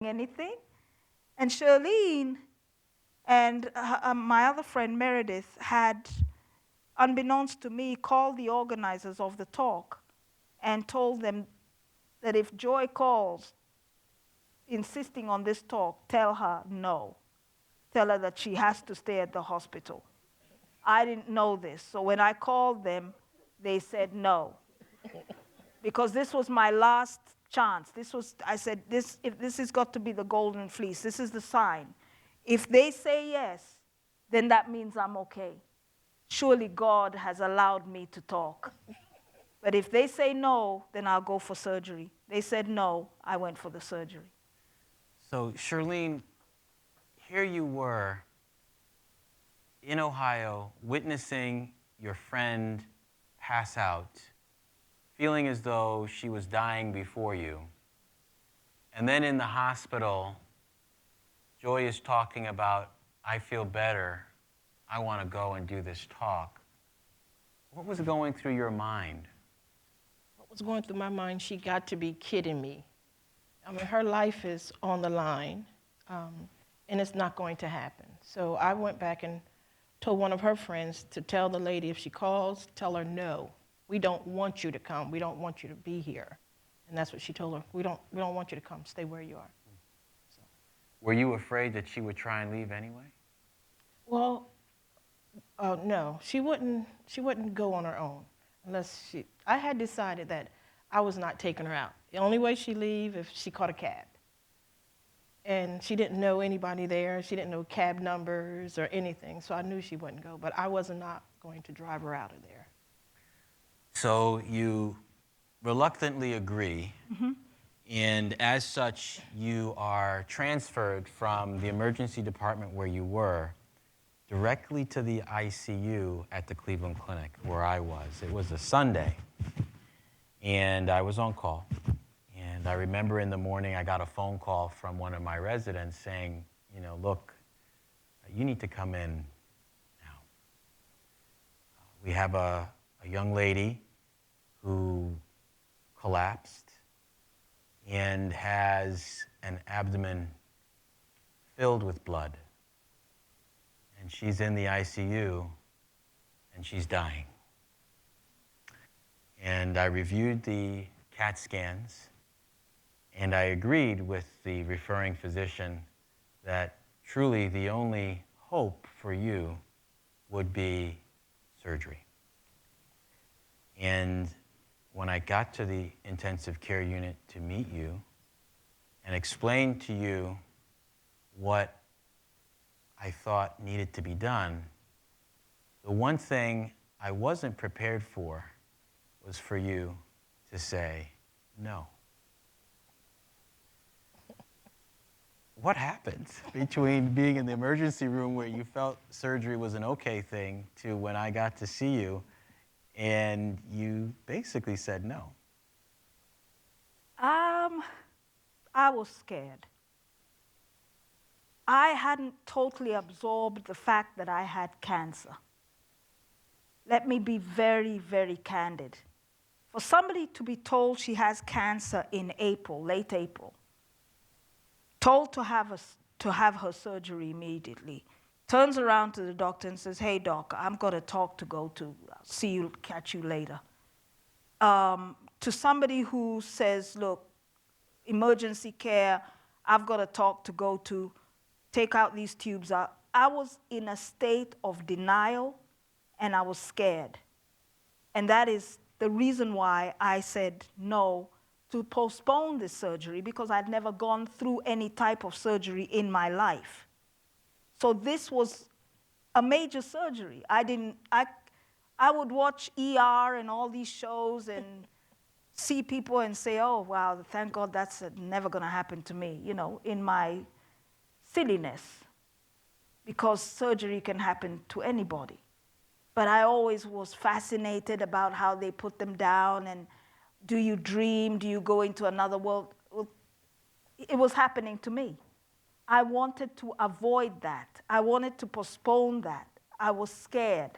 anything. And Shirlene and my other friend Meredith had, unbeknownst to me, called the organizers of the talk and told them that if Joy calls insisting on this talk, tell her no. Tell her that she has to stay at the hospital. I didn't know this, so when I called them, they said no. Because this was my last chance. I said, if this has got to be the golden fleece, this is the sign. If they say yes, then that means I'm okay. Surely God has allowed me to talk. But if they say no, then I'll go for surgery. They said no, I went for the surgery. So, Shirlene, here you were in Ohio witnessing your friend pass out, feeling as though she was dying before you. And then in the hospital, Joy is talking about, I feel better, I want to go and do this talk. What was going through your mind? What was going through my mind, she got to be kidding me. I mean, her life is on the line, and it's not going to happen. So I went back and told one of her friends to tell the lady if she calls, tell her no. We don't want you to come. We don't want you to be here. And that's what she told her. We don't want you to come. Stay where you are. So. Were you afraid that she would try and leave anyway? Well, no. She wouldn't go on her own unless she. I had decided that I was not taking her out. The only way she'd leave if she caught a cab. And she didn't know anybody there. She didn't know cab numbers or anything, so I knew she wouldn't go. But I was not going to drive her out of there. So you reluctantly agree, and as such, you are transferred from the emergency department where you were directly to the ICU at the Cleveland Clinic where I was. It was a Sunday, and I was on call. And I remember in the morning I got a phone call from one of my residents saying, look, you need to come in now. We have a young lady who collapsed and has an abdomen filled with blood. And she's in the ICU and she's dying. And I reviewed the CAT scans. And I agreed with the referring physician that truly the only hope for you would be surgery. And when I got to the intensive care unit to meet you and explain to you what I thought needed to be done, the one thing I wasn't prepared for was for you to say no. What happened between being in the emergency room where you felt surgery was an okay thing to when I got to see you and you basically said no? I was scared. I hadn't totally absorbed the fact that I had cancer. Let me be very, very candid. For somebody to be told she has cancer in April, late April, told to have her surgery immediately, turns around to the doctor and says, hey, doc, I'm going to talk to go to, see you, catch you later. To somebody who says, look, emergency care, I've got to talk to go to, take out these tubes out. I was in a state of denial and I was scared. And that is the reason why I said no to postpone this surgery, because I'd never gone through any type of surgery in my life. So this was a major surgery. I would watch ER and all these shows and see people and say, oh, wow, thank God that's never going to happen to me, in my silliness, because surgery can happen to anybody. But I always was fascinated about how they put them down and do you dream? Do you go into another world? It was happening to me. I wanted to avoid that. I wanted to postpone that. I was scared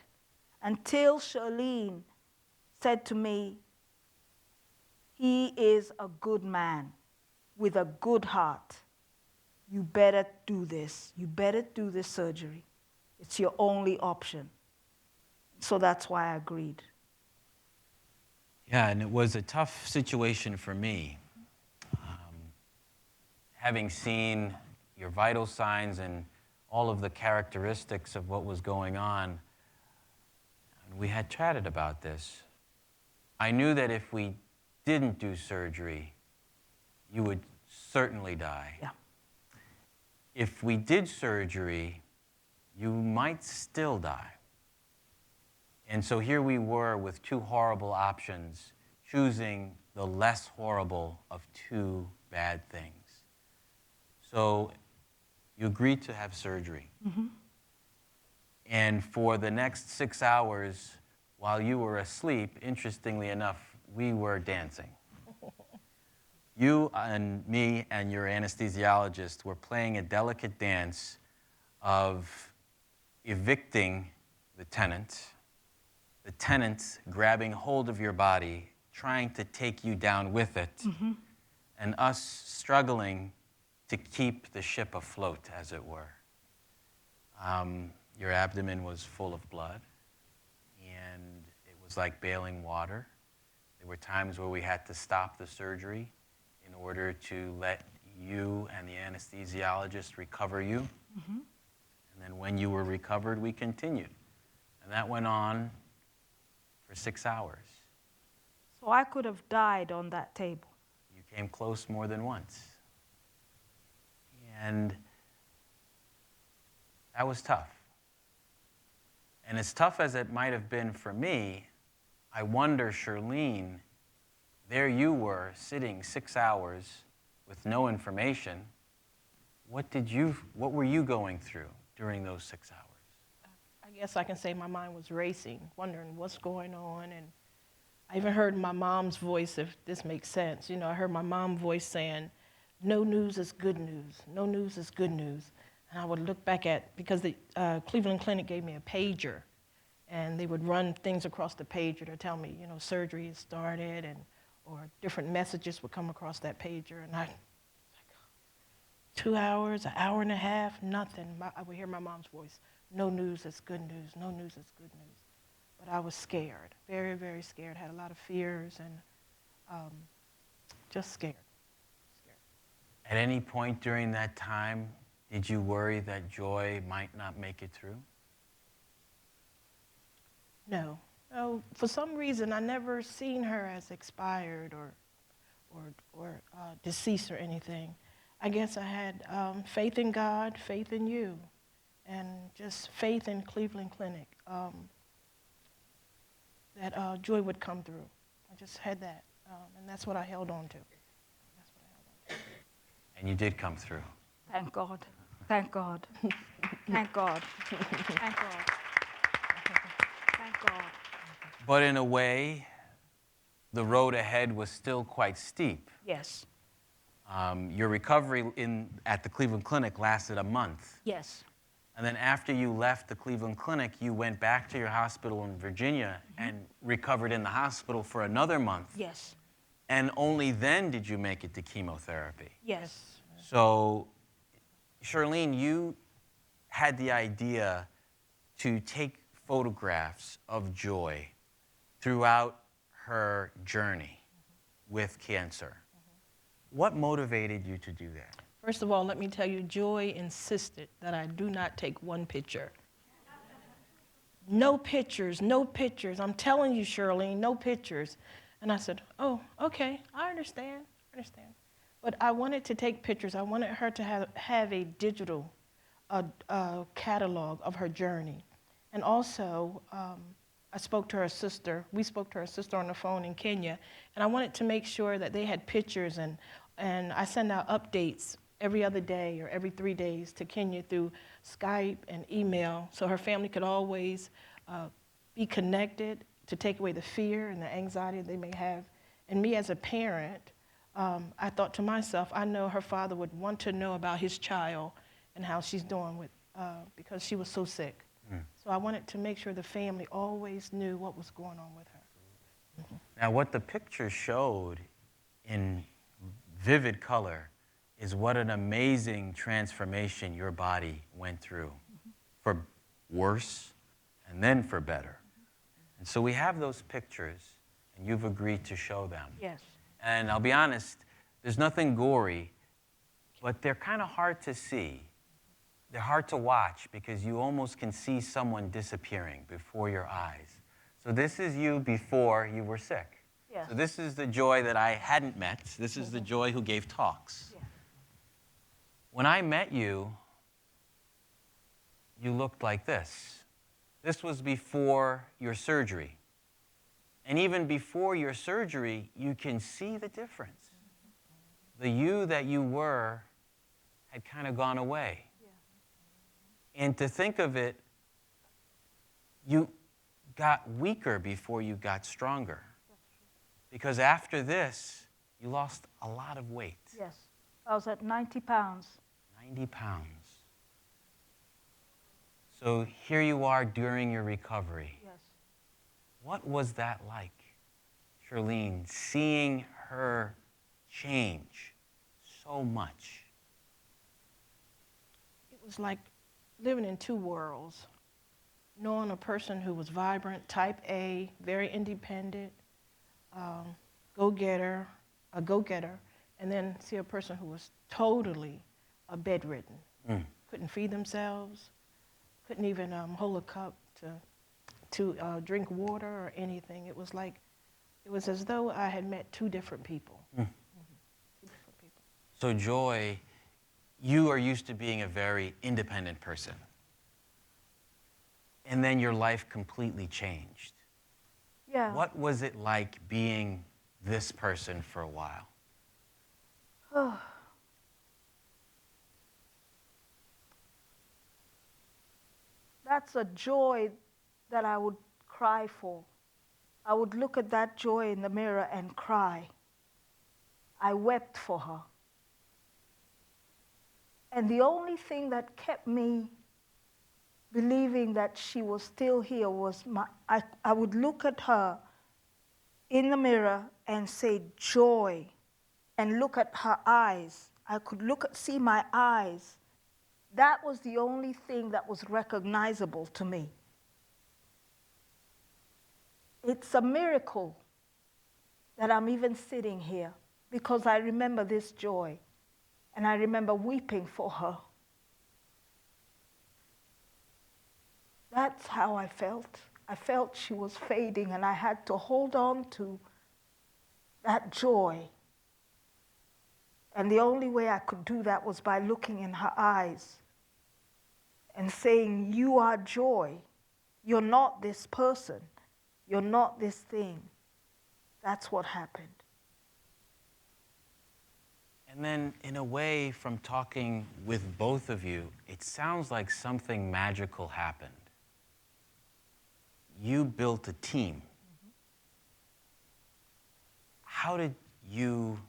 until Shirlene said to me, he is a good man with a good heart. you better do this. You better do this surgery. It's your only option. So that's why I agreed. Yeah, and it was a tough situation for me. Having seen your vital signs and all of the characteristics of what was going on, and we had chatted about this. I knew that if we didn't do surgery, you would certainly die. Yeah. If we did surgery, you might still die. And so here we were with two horrible options, choosing the less horrible of two bad things. So you agreed to have surgery. Mm-hmm. And for the next 6 hours, while you were asleep, interestingly enough, we were dancing. You and me and your anesthesiologist were playing a delicate dance of evicting the tenant grabbing hold of your body, trying to take you down with it, Mm-hmm. and us struggling to keep the ship afloat, as it were. Your abdomen was full of blood, and it was like bailing water. There were times where we had to stop the surgery in order to let you and the anesthesiologist recover you. Mm-hmm. And then when you were recovered, we continued. And that went on for 6 hours. So I could have died on that table. You came close more than once. And that was tough. And as tough as it might have been for me, I wonder, Shirlene, there you were sitting 6 hours with no information. What were you going through during those 6 hours? I guess I can say my mind was racing, wondering what's going on. And I even heard my mom's voice, if this makes sense. You know, I heard my mom's voice saying, no news is good news. No news is good news. And I would look back because the Cleveland Clinic gave me a pager, and they would run things across the pager to tell me, you know, surgery has started, or different messages would come across that pager. And 2 hours, an hour and a half, nothing. I would hear my mom's voice. No news is good news. No news is good news. But I was scared, very, very scared. Had a lot of fears and just scared. At any point during that time, did you worry that Joy might not make it through? No. No. For some reason, I never seen her as expired or deceased or anything. I guess I had faith in God, faith in you, and just faith in Cleveland Clinic that Joy would come through. I just had that, and that's what I held on to. And you did come through. Thank God. Thank God. Thank God. Thank God. Thank God. But in a way, the road ahead was still quite steep. Yes. Your recovery at the Cleveland Clinic lasted a month. Yes. And then after you left the Cleveland Clinic, you went back to your hospital in Virginia and recovered in the hospital for another month. Yes. And only then did you make it to chemotherapy. Yes. So, Shirlene, you had the idea to take photographs of Joy throughout her journey with cancer. What motivated you to do that? First of all, let me tell you, Joy insisted that I do not take one picture. No pictures, no pictures. I'm telling you, Shirlene, no pictures. And I said, oh, okay, I understand. But I wanted to take pictures. I wanted her to have a digital catalog of her journey. And also, I spoke to her sister. We spoke to her sister on the phone in Kenya. And I wanted to make sure that they had pictures. And I send out updates every other day or every 3 days to Kenya through Skype and email, so her family could always be connected to take away the fear and the anxiety they may have. And me as a parent, I thought to myself, I know her father would want to know about his child and how she's doing because she was so sick. So I wanted to make sure the family always knew what was going on with her. Now, what the picture showed in vivid color is what an amazing transformation your body went through, for worse and then for better. And so we have those pictures, and you've agreed to show them. Yes. And I'll be honest, there's nothing gory, but they're kind of hard to see. They're hard to watch because you almost can see someone disappearing before your eyes. So this is you before you were sick. Yes. So this is the Joy that I hadn't met. This is the Joy who gave talks. Yes. When I met you, you looked like this. This was before your surgery. And even before your surgery, you can see the difference. The you that you were had kind of gone away. And to think of it, you got weaker before you got stronger. Because after this, you lost a lot of weight. Yes. I was at 90 pounds. 90 pounds. So here you are during your recovery. Yes. What was that like, Shirlene, seeing her change so much? It was like living in two worlds, knowing a person who was vibrant, type A, very independent, go-getter, and then see a person who was totally bedridden, couldn't feed themselves, couldn't even hold a cup to drink water or anything. It was like, it was as though I had met two different people. Two different people. So Joy, you are used to being a very independent person. And then your life completely changed. Yeah. What was it like being this person for a while? That's a joy that I would cry for. I would look at that joy in the mirror and cry. I wept for her. And the only thing that kept me believing that she was still here was I would look at her in the mirror and say joy, and look at her eyes. I could see my eyes. That was the only thing that was recognizable to me. It's a miracle that I'm even sitting here, because I remember this joy, and I remember weeping for her. That's how I felt. I felt she was fading, and I had to hold on to that joy. And the only way I could do that was by looking in her eyes and saying, "You are joy. You're not this person. You're not this thing." That's what happened. And then, in a way, from talking with both of you, it sounds like something magical happened. You built a team. How did you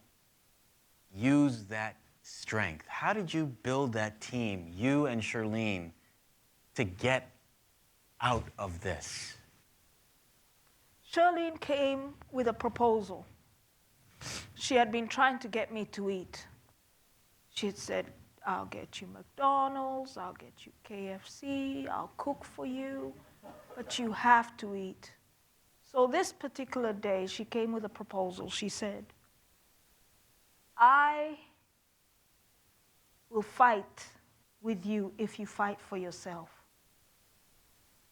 use that strength? How did you build that team, you and Shirlene, to get out of this? Shirlene came with a proposal. She had been trying to get me to eat. She had said, "I'll get you McDonald's, I'll get you KFC, I'll cook for you, but you have to eat." So this particular day, she came with a proposal. She said, "I will fight with you if you fight for yourself.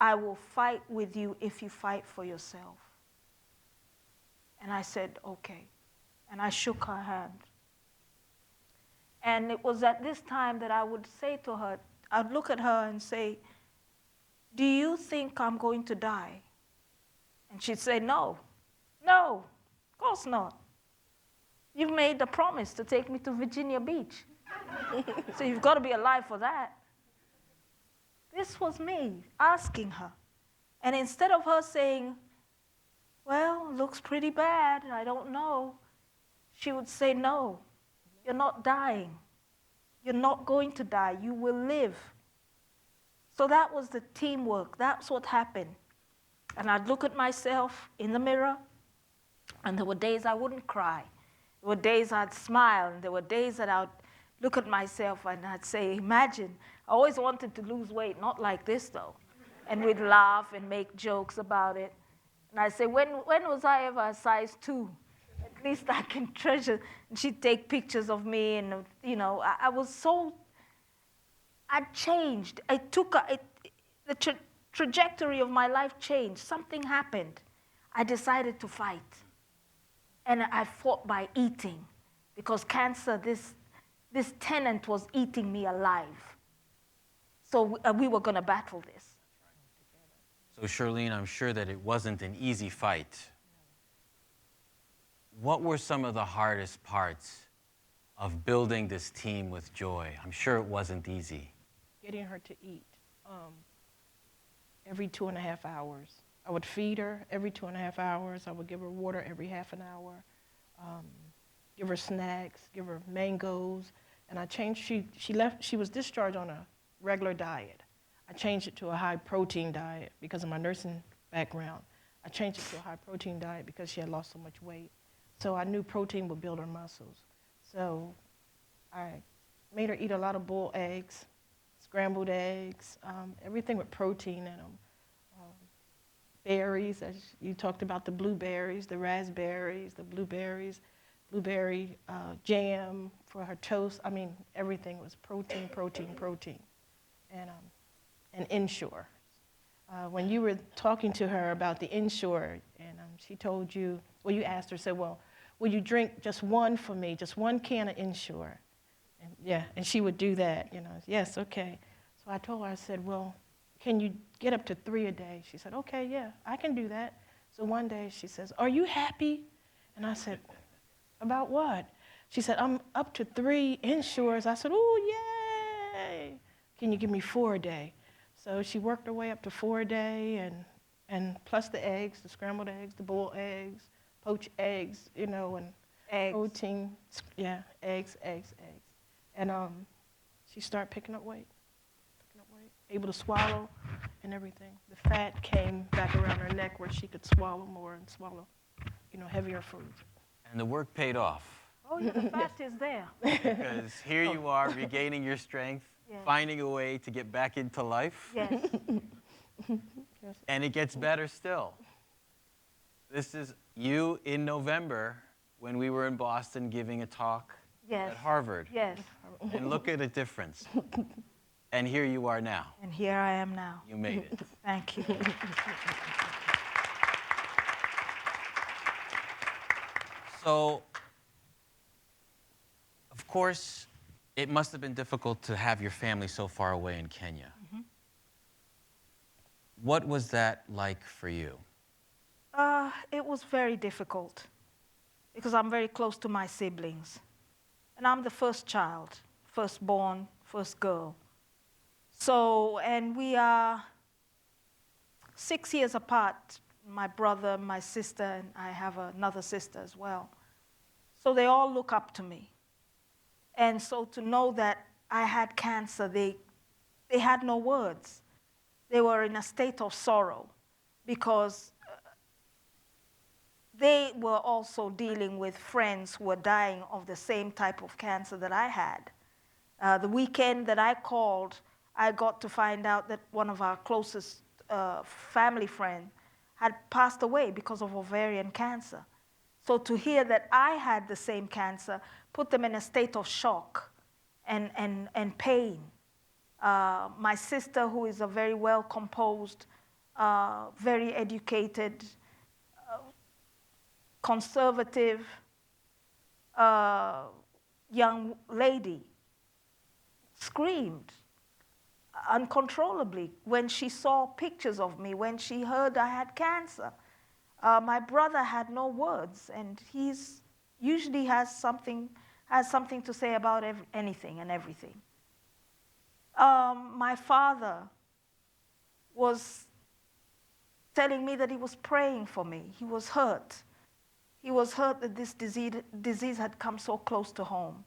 I will fight with you if you fight for yourself." And I said, "Okay." And I shook her hand. And it was at this time that I would say to her, I'd look at her and say, "Do you think I'm going to die?" And she'd say, "No, no, of course not. You've made the promise to take me to Virginia Beach. So you've got to be alive for that." This was me asking her. And instead of her saying, "Well, looks pretty bad, I don't know," she would say, "No, you're not dying. You're not going to die. You will live." So that was the teamwork. That's what happened. And I'd look at myself in the mirror, and there were days I wouldn't cry. There were days I'd smile, and there were days that I'd look at myself and I'd say, imagine, I always wanted to lose weight, not like this though. And we'd laugh and make jokes about it. And I'd say, when was I ever a size 2? At least I can treasure. And she'd take pictures of me and, I was so, I changed. The trajectory of my life changed. Something happened. I decided to fight. And I fought by eating because cancer, this tenant was eating me alive. So we were going to battle this. So Shirlene, I'm sure that it wasn't an easy fight. What were some of the hardest parts of building this team with Joy? I'm sure it wasn't easy. Getting her to eat every 2.5 hours. I would feed her every 2.5 hours. I would give her water every half an hour, give her snacks, give her mangoes. And I changed, she was discharged on a regular diet. I changed it to a high protein diet because of my nursing background. I changed it to a high protein diet because she had lost so much weight. So I knew protein would build her muscles. So I made her eat a lot of boiled eggs, scrambled eggs, everything with protein in them. Berries, as you talked about, the blueberries, the raspberries, the blueberry jam for her toast. I mean, everything was protein, protein, protein. And Ensure. When you were talking to her about the Ensure, and she told you, well, you asked her, said, well, will you drink just one for me, just one can of Ensure? And yeah, and she would do that, yes, okay. So I told her, I said, well, can you get up to 3 a day? She said, okay, yeah, I can do that. So one day she says, are you happy? And I said, about what? She said, I'm up to 3 Ensures. I said, oh, yay. Can you give me 4 a day? So she worked her way up to 4 a day, and plus the eggs, the scrambled eggs, the boiled eggs, poached eggs, and Eggs. protein, yeah, eggs. And she started picking up weight, able to swallow and everything. The fat came back around her neck where she could swallow more and swallow, heavier foods. And the work paid off. Oh, yeah, the fat is there. Because here you are regaining your strength, Yes. finding a way to get back into life. Yes. Yes. And it gets better still. This is you in November when we were in Boston giving a talk Yes. at Harvard. Yes. And look at the difference. And here you are now. And here I am now. You made it. Thank you. So, of course, it must have been difficult to have your family so far away in Kenya. Mm-hmm. What was that like for you? It was very difficult because I'm very close to my siblings. And I'm the first child, firstborn, first girl. So, and we are 6 years apart, my brother, my sister, and I have another sister as well. So they all look up to me. And so to know that I had cancer, they had no words. They were in a state of sorrow because they were also dealing with friends who were dying of the same type of cancer that I had. The weekend that I called, I got to find out that one of our closest family friends had passed away because of ovarian cancer. So to hear that I had the same cancer put them in a state of shock and pain. My sister, who is a very well-composed, very educated, conservative young lady, screamed uncontrollably when she saw pictures of me, when she heard I had cancer. My brother had no words, and he's usually has something to say about anything and everything. My father was telling me that he was praying for me. He was hurt. He was hurt that this disease had come so close to home,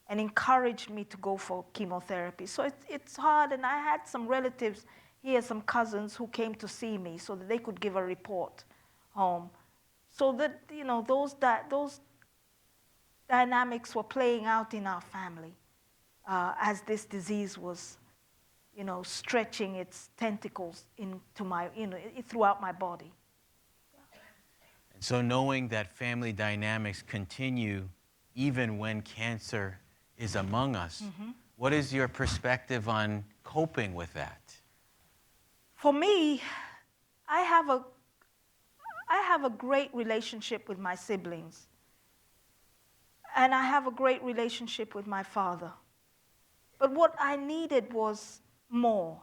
and encouraged me to go for chemotherapy. So it's hard, and I had some relatives here, some cousins who came to see me so that they could give a report home. So that, those dynamics were playing out in our family. as this disease was, stretching its tentacles into my, throughout my body. And so knowing that family dynamics continue even when cancer is among us, what is your perspective on coping with that? For me, I have a great relationship with my siblings. And I have a great relationship with my father. But what I needed was more.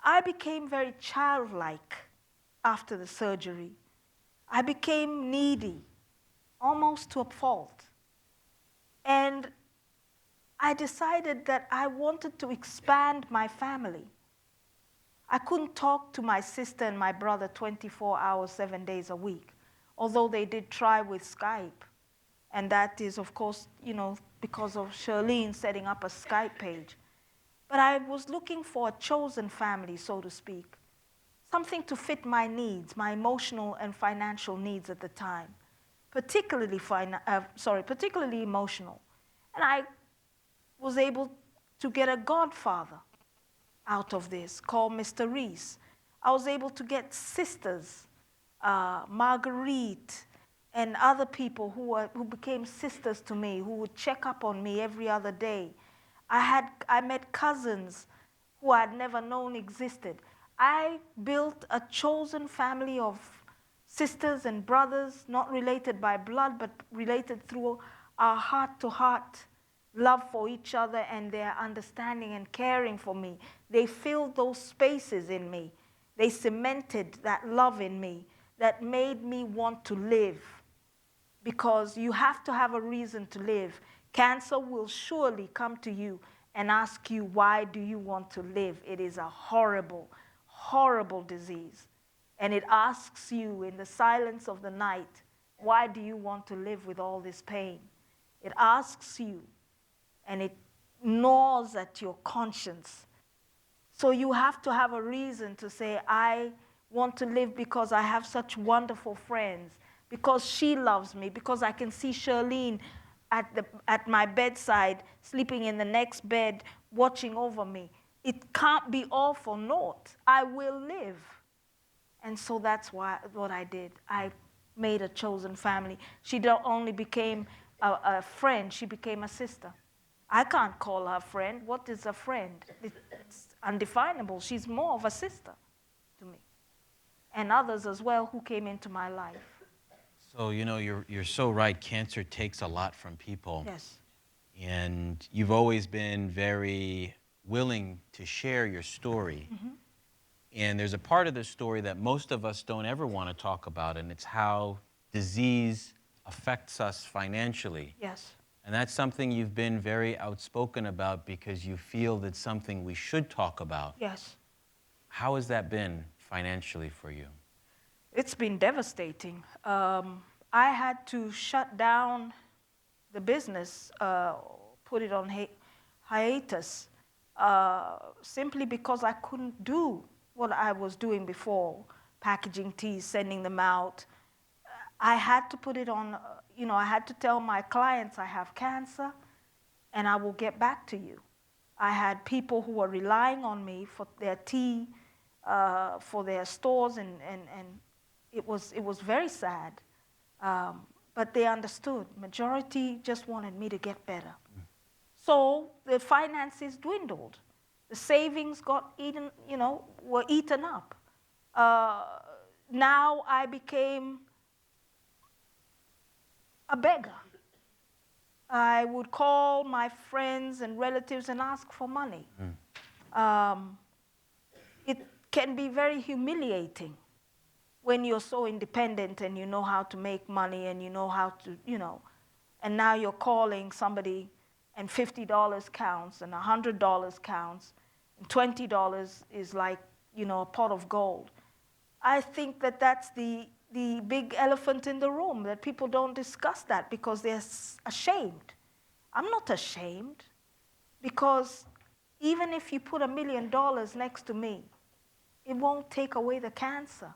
I became very childlike after the surgery. I became needy, almost to a fault. And I decided that I wanted to expand my family. I couldn't talk to my sister and my brother 24 hours, 7 days a week, although they did try with Skype. And that is, of course, because of Shirlene setting up a Skype page. But I was looking for a chosen family, so to speak, something to fit my needs, my emotional and financial needs at the time, particularly emotional. And I was able to get a godfather out of this called Mr. Reese. I was able to get sisters, Marguerite, and other people who became sisters to me, who would check up on me every other day. I met cousins who I'd never known existed. I built a chosen family of sisters and brothers, not related by blood, but related through our heart-to-heart love for each other and their understanding and caring for me. They filled those spaces in me. They cemented that love in me that made me want to live. Because you have to have a reason to live. Cancer will surely come to you and ask you, why do you want to live? It is a horrible, horrible disease. And it asks you in the silence of the night, why do you want to live with all this pain? It asks you, and it gnaws at your conscience. So you have to have a reason to say, I want to live because I have such wonderful friends, because she loves me, because I can see Shirlene at my bedside, sleeping in the next bed, watching over me. It can't be all for naught. I will live. And so that's what I did. I made a chosen family. She not only became a friend, she became a sister. I can't call her a friend. What is a friend? It's undefinable. She's more of a sister to me. And others as well who came into my life. So, you're so right. Cancer takes a lot from people. Yes. And you've always been very willing to share your story. And there's a part of the story that most of us don't ever want to talk about, and it's how disease affects us financially. Yes. And that's something you've been very outspoken about because you feel that's something we should talk about. Yes. How has that been financially for you? It's been devastating. I had to shut down the business, put it on hiatus, simply because I couldn't do what I was doing before, packaging teas, sending them out. I had to put it on, I had to tell my clients I have cancer and I will get back to you. I had people who were relying on me for their tea, for their stores, and it was very sad. But they understood. Majority just wanted me to get better. So the finances dwindled. The savings got eaten, were eaten up. Now I became a beggar. I would call my friends and relatives and ask for money. It can be very humiliating when you're so independent and you know how to make money and you know how to, and now you're calling somebody and $50 counts and $100 counts and $20 is like, a pot of gold. I think that that's the big elephant in the room, that people don't discuss that because they're ashamed. I'm not ashamed, because even if you put $1 million next to me, it won't take away the cancer.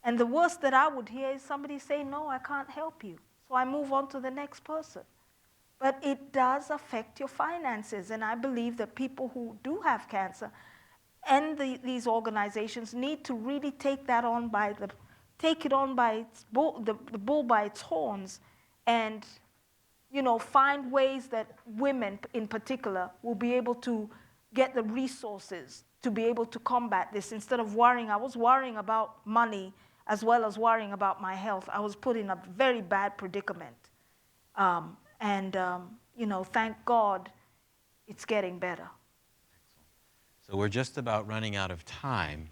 And the worst that I would hear is somebody say, no, I can't help you. So I move on to the next person. but it does affect your finances. And I believe that people who do have cancer and these organizations need to really take that on by take it on by its the bull by its horns, and find ways that women in particular will be able to get the resources to be able to combat this, instead of worrying. I was worrying about money as well as worrying about my health. I was put in a very bad predicament. Thank God it's getting better. So we're just about running out of time.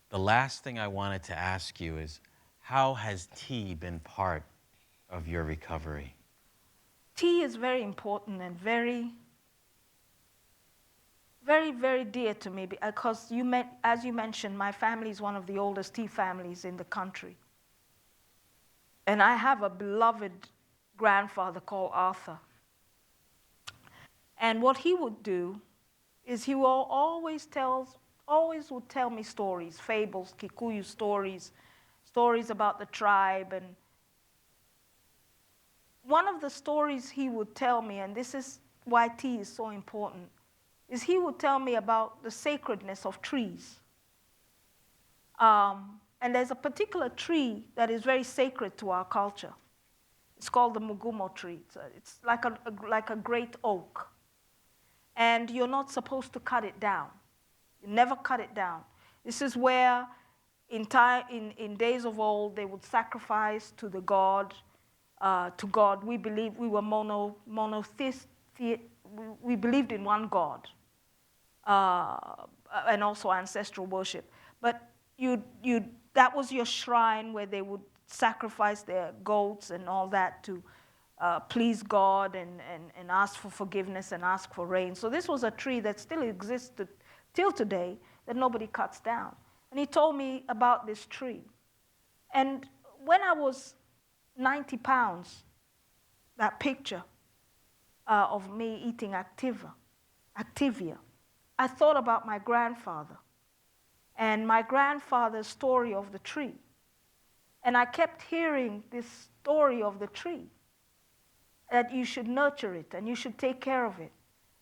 The last thing I wanted to ask you is, how has tea been part of your recovery? Tea is very important and very, very, very dear to me, because as you mentioned, my family is one of the oldest tea families in the country. And I have a beloved grandfather called Arthur. And what he would do is he will always would tell me stories, fables, Kikuyu stories, stories about the tribe. And one of the stories he would tell me, and this is why tea is so important, is he would tell me about the sacredness of trees. And there's a particular tree that is very sacred to our culture. It's called the mugumo tree. It's like a great oak. And you're not supposed to cut it down. You never cut it down. This is where, in days of old, they would sacrifice to the god. To God, we believe we were monotheistic. We believed in one God, and also ancestral worship. But that was your shrine where they would sacrifice their goats and all that to please God and ask for forgiveness and ask for rain. So this was a tree that still existed till today that nobody cuts down. And he told me about this tree. And when I was 90 pounds, that picture of me eating Activia, I thought about my grandfather and my grandfather's story of the tree. And I kept hearing this story of the tree, that you should nurture it and you should take care of it.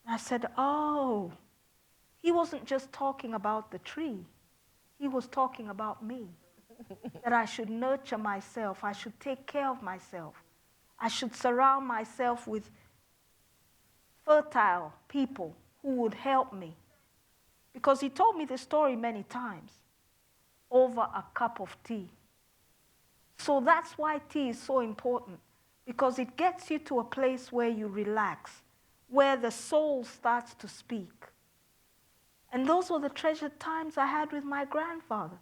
And I said, oh, he wasn't just talking about the tree. He was talking about me, that I should nurture myself. I should take care of myself. I should surround myself with fertile people who would help me. Because he told me this story many times, over a cup of tea. So that's why tea is so important, because it gets you to a place where you relax, where the soul starts to speak. And those were the treasured times I had with my grandfather,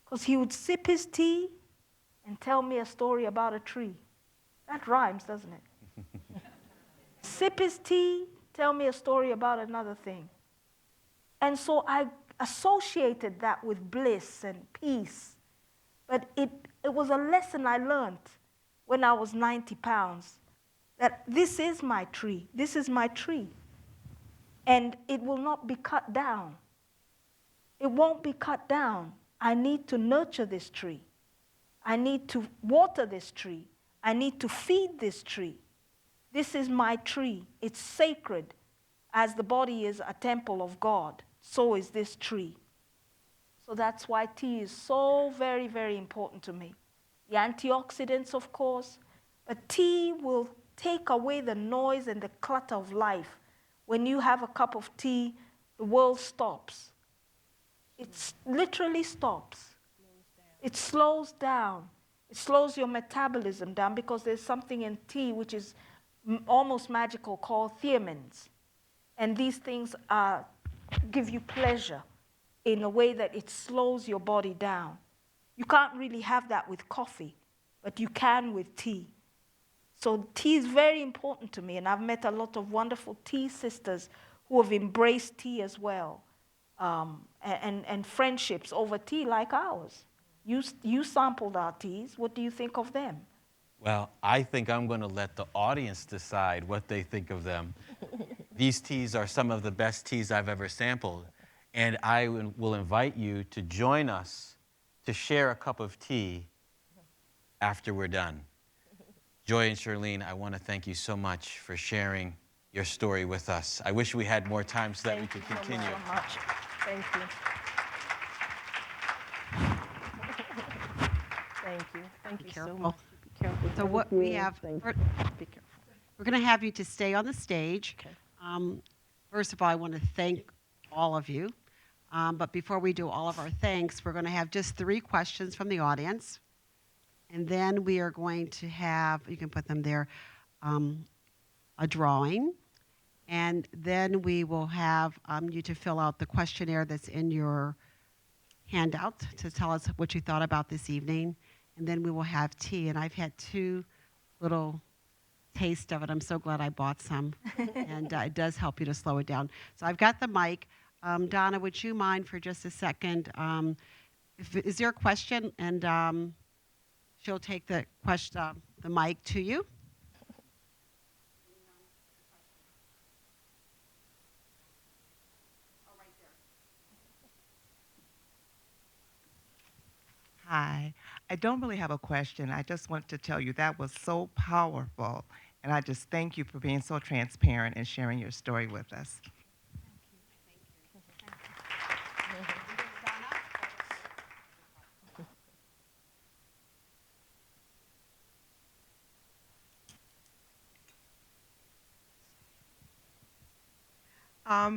because he would sip his tea and tell me a story about a tree. That rhymes, doesn't it? Sip his tea, tell me a story about another thing. And so I associated that with bliss and peace. But it was a lesson I learned when I was 90 pounds, that this is my tree. This is my tree. And it will not be cut down. It won't be cut down. I need to nurture this tree. I need to water this tree. I need to feed this tree. This is my tree. It's sacred. As the body is a temple of God, so is this tree. So that's why tea is so very, very important to me. The antioxidants, of course, but tea will take away the noise and the clutter of life. When you have a cup of tea, the world stops. It literally stops. It slows down. It slows your metabolism down, because there's something in tea which is almost magical called theamines. And these things give you pleasure in a way that it slows your body down. You can't really have that with coffee, but you can with tea. So tea is very important to me, and I've met a lot of wonderful tea sisters who have embraced tea as well, and friendships over tea like ours. You sampled our teas. What do you think of them? Well, I think I'm going to let the audience decide what they think of them. These teas are some of the best teas I've ever sampled, and I will invite you to join us to share a cup of tea after we're done. Joy and Shirlene, I want to thank you so much for sharing your story with us. I wish we had more time so that we could continue. Thank you so much. Thank you. Thank you. Thank you so Careful. much. Be careful. So what we have, Thank we're, you. Be careful. we're going to have you to stay on the stage. Okay. First of all, I want to thank all of you. But before we do all of our thanks, we're going to have just 3 questions from the audience. And then we are going to have, you can put them there, a drawing. And then we will have you to fill out the questionnaire that's in your handout to tell us what you thought about this evening. And then we will have tea. And I've had 2 little taste of it. I'm so glad I bought some. And it does help you to slow it down. So I've got the mic. Donna, would you mind for just a second? Is there a question? And she'll take the mic to you. Hi. I don't really have a question. I just want to tell you that was so powerful. And I just thank you for being so transparent and sharing your story with us.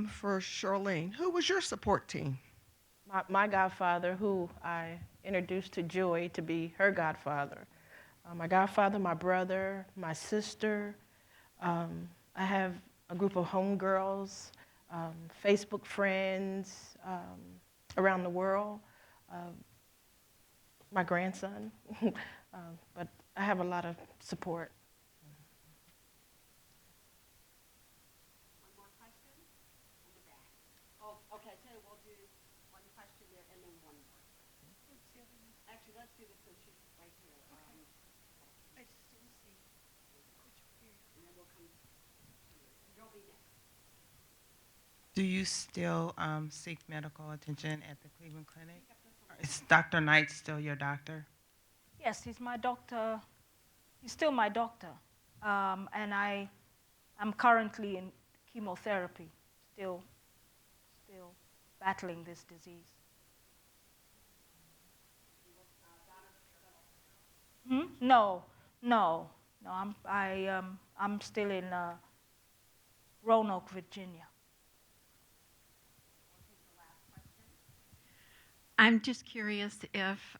For Shirlene, who was your support team? My godfather, who I introduced to Joy to be her godfather. My godfather, my brother, my sister. I have a group of homegirls, Facebook friends around the world, my grandson. But I have a lot of support. One more question in the back. Oh, okay. I tell you, we'll do one question there and then one more. Actually, let's do this so she's right here. I just didn't see. And then we'll come to you. You'll be next. Do you still seek medical attention at the Cleveland Clinic? Is Dr. Knight still your doctor? Yes, he's my doctor. He's still my doctor. And I'm currently in chemotherapy, still battling this disease. No. I'm still in Roanoke, Virginia. I'm just curious if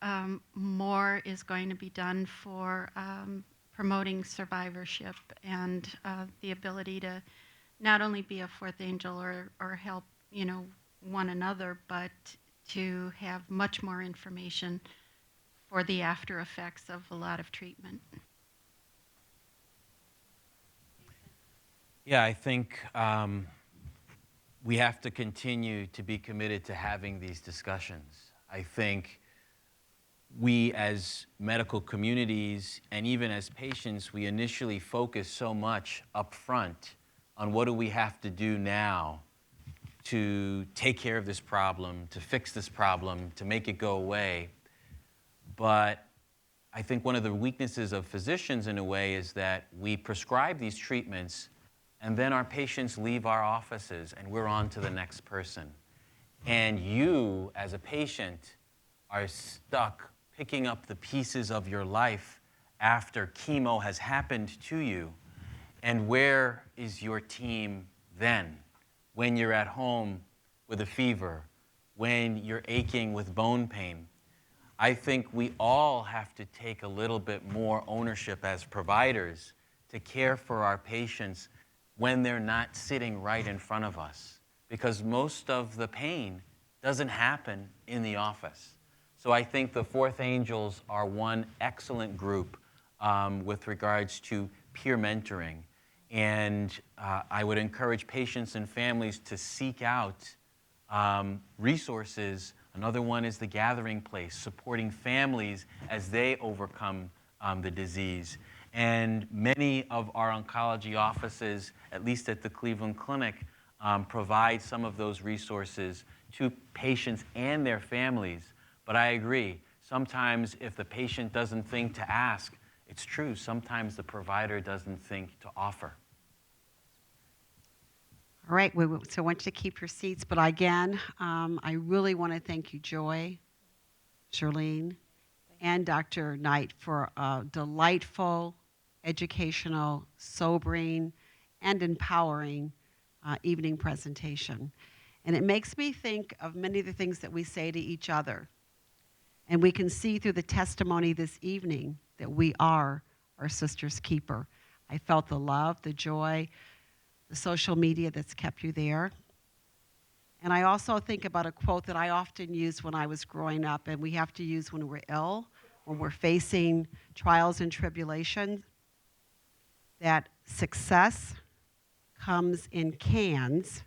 more is going to be done for promoting survivorship and the ability to not only be a fourth angel or help, one another, but to have much more information for the after effects of a lot of treatment. Yeah, I think we have to continue to be committed to having these discussions. I think we as medical communities and even as patients, we initially focus so much up front on what do we have to do now to take care of this problem, to fix this problem, to make it go away. But I think one of the weaknesses of physicians in a way is that we prescribe these treatments and then our patients leave our offices and we're on to the next person. And you, as a patient, are stuck picking up the pieces of your life after chemo has happened to you. And where is your team then? When you're at home with a fever, when you're aching with bone pain. I think we all have to take a little bit more ownership as providers to care for our patients when they're not sitting right in front of us, because most of the pain doesn't happen in the office. So I think the Fourth Angels are one excellent group with regards to peer mentoring. And I would encourage patients and families to seek out resources. Another one is the Gathering Place, supporting families as they overcome the disease. And many of our oncology offices, at least at the Cleveland Clinic, provide some of those resources to patients and their families. But I agree, sometimes if the patient doesn't think to ask, it's true, sometimes the provider doesn't think to offer. All right, so I want you to keep your seats, but again, I really want to thank you, Joy, Shirlene, and Dr. Knight for a delightful, educational, sobering, and empowering evening presentation. And it makes me think of many of the things that we say to each other. And we can see through the testimony this evening that we are our sister's keeper. I felt the love, the joy, the social media that's kept you there. And I also think about a quote that I often used when I was growing up, and we have to use when we're ill, when we're facing trials and tribulations, that success comes in cans